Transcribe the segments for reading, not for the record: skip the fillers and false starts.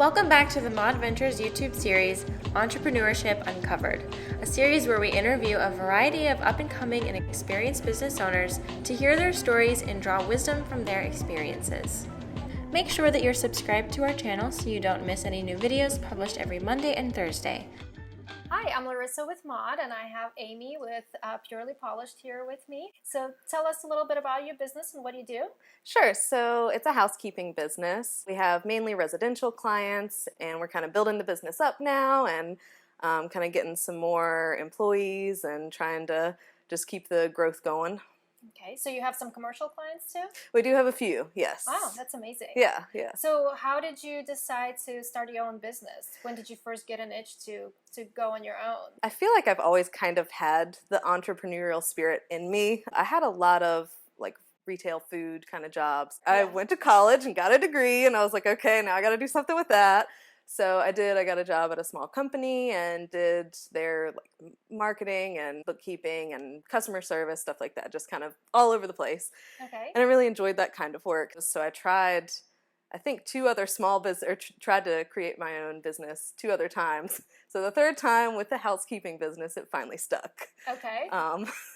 Welcome back to the Mod Ventures YouTube series, Entrepreneurship Uncovered, a series where we interview a variety of up-and-coming and experienced business owners to hear their stories and draw wisdom from their experiences. Make sure that you're subscribed to our channel so you don't miss any new videos published every Monday and Thursday. Hi, I'm Larissa with Mod, and I have Amy with Purely Polished here with me. So tell us a little bit about your business and what you do. Sure. So it's a housekeeping business. We have mainly residential clients, and we're kind of building the business up now and kind of getting some more employees and trying to just keep the growth going. Okay, so you have some commercial clients too? We do have a few, yes. Wow, that's amazing. Yeah. So how did you decide to start your own business? When did you first get an itch to go on your own? I feel like I've always kind of had the entrepreneurial spirit in me. I had a lot of like retail food kind of jobs. Yeah. I went to college and got a degree, and I was like, okay, now I got to do something with that. So I got a job at a small company and did their like marketing and bookkeeping and customer service, stuff like that, just kind of all over the place. Okay. And I really enjoyed that kind of work. So I tried, I think, two other small business, or tried to create my own business 2 other times. So the third time with the housekeeping business, it finally stuck. Okay.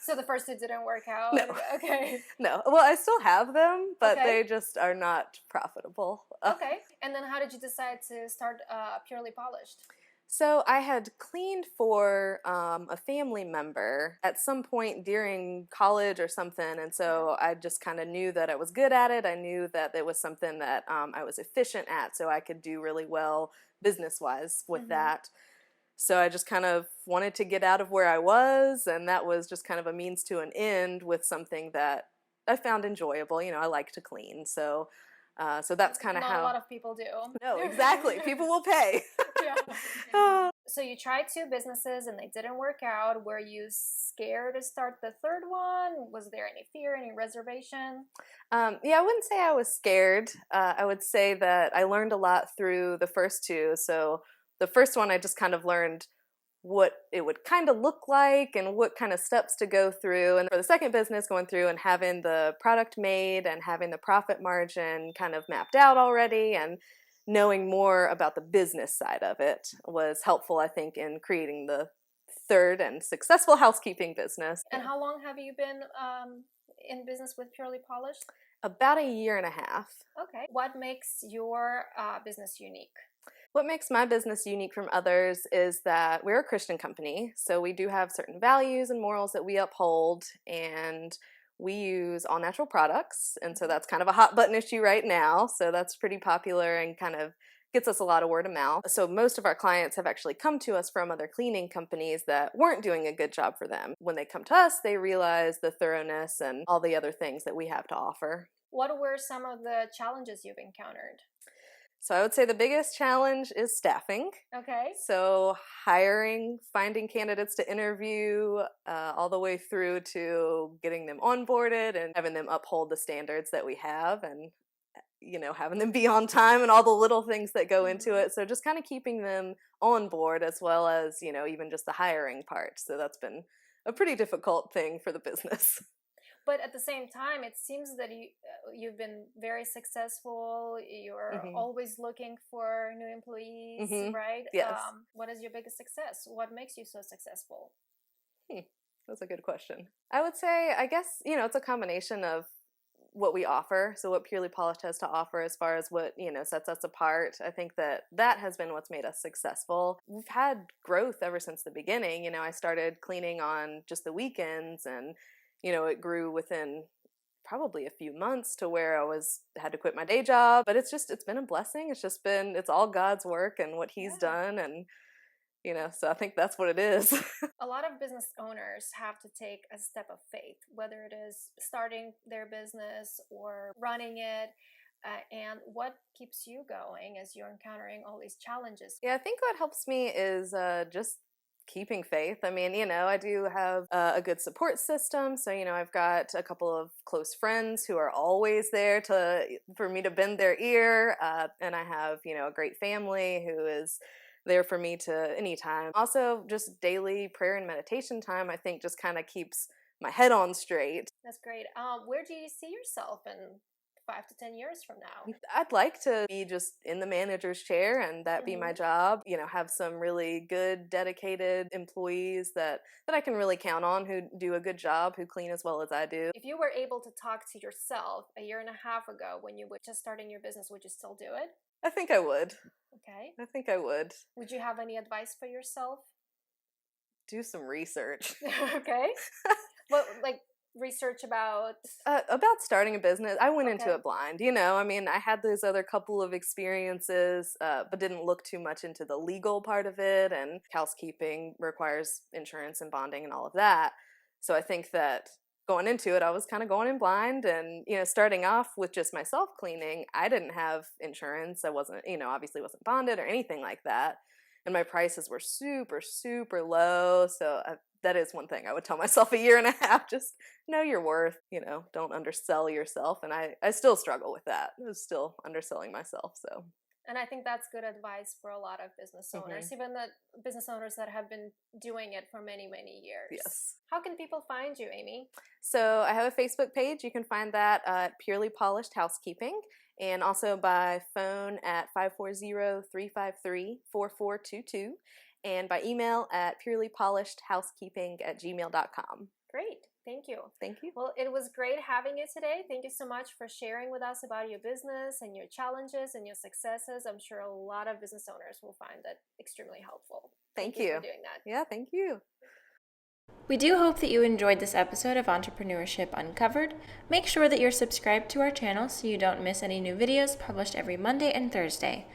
So the first 2 didn't work out? No. Okay. No. Well, I still have them, but Okay. they just are not profitable. Okay. And then how did you decide to start Purely Polished? So I had cleaned for a family member at some point during college or something, and so I just kind of knew that I was good at it. I knew that it was something that I was efficient at, so I could do really well business-wise with that. So I just kind of wanted to get out of where I was, and that was just kind of a means to an end with something that I found enjoyable. You know, I like to clean, so that's kind of how. Not a lot of people do. No, exactly. People will pay. Yeah. So you tried 2 businesses and they didn't work out. Were you scared to start the third one? Was there any fear, any reservation? Yeah, I wouldn't say I was scared. I would say that I learned a lot through the first 2. So the first one, I just kind of learned what it would kind of look like and what kind of steps to go through. And for the second business, going through and having the product made and having the profit margin kind of mapped out already and knowing more about the business side of it was helpful, I think, in creating the third and successful housekeeping business. And how long have you been in business with Purely Polished? About 1.5 years. Okay. What makes your business unique? What makes my business unique from others is that we're a Christian company, so we do have certain values and morals that we uphold, and we use all natural products, and so that's kind of a hot button issue right now, so that's pretty popular and kind of gets us a lot of word of mouth. So most of our clients have actually come to us from other cleaning companies that weren't doing a good job for them. When they come to us, they realize the thoroughness and all the other things that we have to offer. What were some of the challenges you've encountered? So I would say the biggest challenge is staffing. Okay. So hiring, finding candidates to interview, all the way through to getting them onboarded and having them uphold the standards that we have and, you know, having them be on time and all the little things that go into it. So just kind of keeping them on board as well as, you know, even just the hiring part. So that's been a pretty difficult thing for the business. But at the same time, it seems that you've been very successful. You're always looking for new employees, right? Yes. What is your biggest success? What makes you so successful? That's a good question. I would say, I guess, you know, it's a combination of what we offer. So what Purely Polished has to offer as far as what, you know, sets us apart. I think that has been what's made us successful. We've had growth ever since the beginning. You know, I started cleaning on just the weekends, and you know, it grew within probably a few months to where I had to quit my day job. But it's been a blessing. It's all God's work and what He's done. And, you know, so I think that's what it is. A lot of business owners have to take a step of faith, whether it is starting their business or running it. And what keeps you going as you're encountering all these challenges? Yeah, I think what helps me is just keeping faith. I mean, you know, I do have a good support system. So, you know, I've got a couple of close friends who are always there for me to bend their ear. And I have, you know, a great family who is there for me to anytime. Also, just daily prayer and meditation time, I think just kind of keeps my head on straight. That's great. Where do you see yourself in 5 to 10 years from now? I'd like to be just in the manager's chair and that be my job, have some really good, dedicated employees that I can really count on, who do a good job, who clean as well as I do. If you were able to talk to yourself a year and a half ago when you were just starting your business, would you still do it? I think I would. Okay. I think I would. Would you have any advice for yourself? Do some research. Okay. What, like, research about starting a business. I went into Okay. it blind. I had those other couple of experiences, but didn't look too much into the legal part of it, and housekeeping requires insurance and bonding and all of that. So I think that going into it, I was kind of going in blind, and starting off with just myself cleaning, I didn't have insurance. I wasn't, obviously wasn't bonded or anything like that, and my prices were super, super low. So that is one thing I would tell myself a year and a half: just know your worth. Don't undersell yourself. And I still struggle with that. I was still underselling myself. So. And I think that's good advice for a lot of business owners, even the business owners that have been doing it for many, many years. Yes. How can people find you, Amy? So I have a Facebook page. You can find that at Purely Polished Housekeeping, and also by phone at 540-353-4422, and by email at purelypolishedhousekeeping@gmail.com. Great. Thank you. Thank you. Well, it was great having you today. Thank you so much for sharing with us about your business and your challenges and your successes. I'm sure a lot of business owners will find that extremely helpful. Thank you for doing that. Yeah, thank you. We do hope that you enjoyed this episode of Entrepreneurship Uncovered. Make sure that you're subscribed to our channel so you don't miss any new videos published every Monday and Thursday.